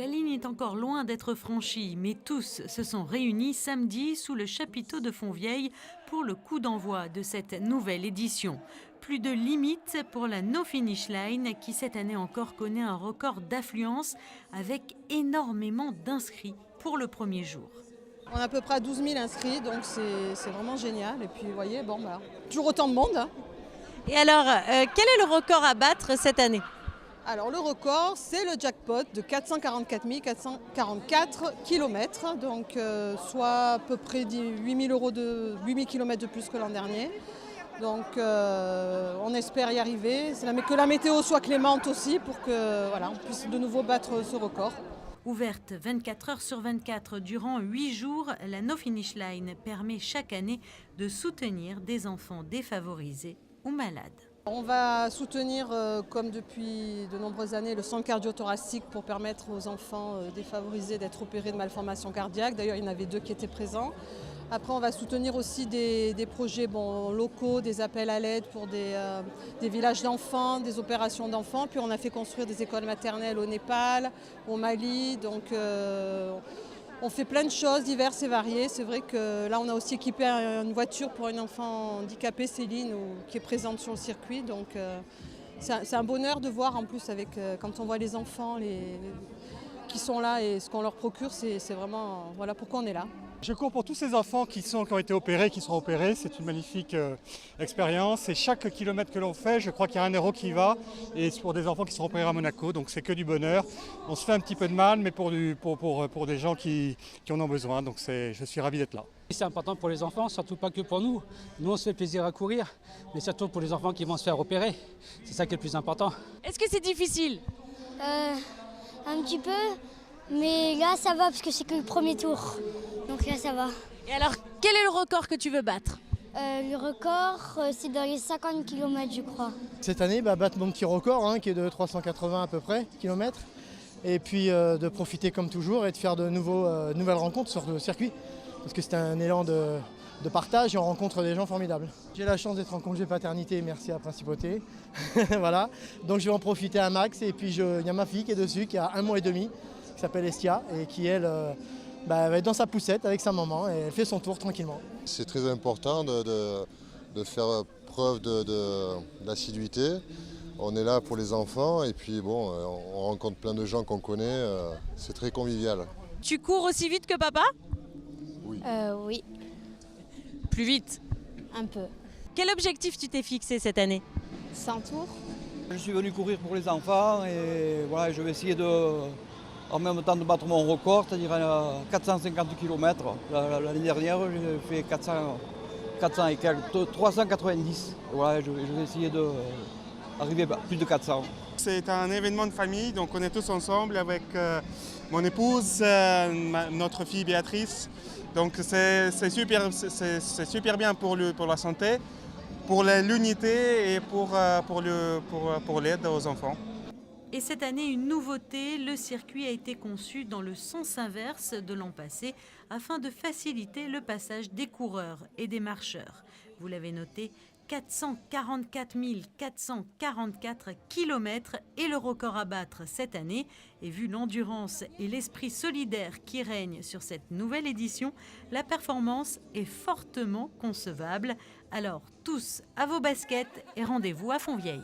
La ligne est encore loin d'être franchie, mais tous se sont réunis samedi sous le chapiteau de Fontvieille pour le coup d'envoi de cette nouvelle édition. Plus de limites pour la No Finish Line qui cette année encore connaît un record d'affluence avec énormément d'inscrits pour le premier jour. On a à peu près 12 000 inscrits, donc c'est vraiment génial. Et puis vous voyez, toujours autant de monde, hein. Et alors, quel est le record à battre cette année? Alors le record, c'est le jackpot de 444 444 km, donc soit à peu près 8 000 km de plus que l'an dernier. Donc on espère y arriver, mais que la météo soit clémente aussi pour que on puisse de nouveau battre ce record. Ouverte 24 heures sur 24 durant 8 jours, la No Finish Line permet chaque année de soutenir des enfants défavorisés ou malades. On va soutenir, comme depuis de nombreuses années, le centre cardio-thoracique pour permettre aux enfants défavorisés d'être opérés de malformations cardiaques. D'ailleurs, il y en avait 2 qui étaient présents. Après, on va soutenir aussi des projets locaux, des appels à l'aide pour des villages d'enfants, des opérations d'enfants. Puis on a fait construire des écoles maternelles au Népal, au Mali. Donc on fait plein de choses diverses et variées. C'est vrai que là, on a aussi équipé une voiture pour une enfant handicapée, Céline, qui est présente sur le circuit. Donc c'est un bonheur de voir en plus quand on voit les enfants qui sont là et ce qu'on leur procure, c'est vraiment voilà pourquoi on est là. Je cours pour tous ces enfants qui ont été opérés, qui seront opérés. C'est une magnifique expérience. Et chaque kilomètre que l'on fait, je crois qu'il y a 1 euro qui y va. Et c'est pour des enfants qui seront opérés à Monaco. Donc c'est que du bonheur. On se fait un petit peu de mal, mais pour des gens qui en ont besoin. Donc je suis ravi d'être là. C'est important pour les enfants, surtout pas que pour nous. Nous, on se fait plaisir à courir, mais surtout pour les enfants qui vont se faire opérer. C'est ça qui est le plus important. Est-ce que c'est difficile? Un petit peu, mais là ça va parce que c'est que le premier tour. Donc là ça va. Et alors, quel est le record que tu veux battre? Le record, c'est dans les 50 km je crois. Cette année, battre mon petit record qui est de 380 à peu près kilomètres. Et puis de profiter comme toujours et de faire de nouvelles rencontres sur le circuit. Parce que c'est un élan de partage et on rencontre des gens formidables. J'ai la chance d'être en congé paternité, merci à la Principauté. Voilà. Donc je vais en profiter un max. Et puis il y a ma fille qui est dessus, qui a 1 mois et demi, qui s'appelle Estia et qui elle va être dans sa poussette avec sa maman et elle fait son tour tranquillement. C'est très important de faire preuve d'assiduité. On est là pour les enfants et puis on rencontre plein de gens qu'on connaît, c'est très convivial. Tu cours aussi vite que papa? Oui. Oui, Plus vite. un peu. Quel objectif tu t'es fixé cette année? 100 tours. Je suis venu courir pour les enfants et voilà, je vais essayer en même temps de battre mon record, c'est-à-dire 450 km. L'année dernière, j'ai fait 400 et quelques, 390. Voilà, je vais essayer d'arriver à plus de 400. C'est un événement de famille, donc on est tous ensemble avec mon épouse, notre fille Béatrice. Donc c'est super bien pour la santé, pour l'unité et pour l'aide aux enfants. Et cette année, une nouveauté, le circuit a été conçu dans le sens inverse de l'an passé afin de faciliter le passage des coureurs et des marcheurs. Vous l'avez noté, 444 444 km est le record à battre cette année. Et vu l'endurance et l'esprit solidaire qui règnent sur cette nouvelle édition, la performance est fortement concevable. Alors tous à vos baskets et rendez-vous à Fontvieille.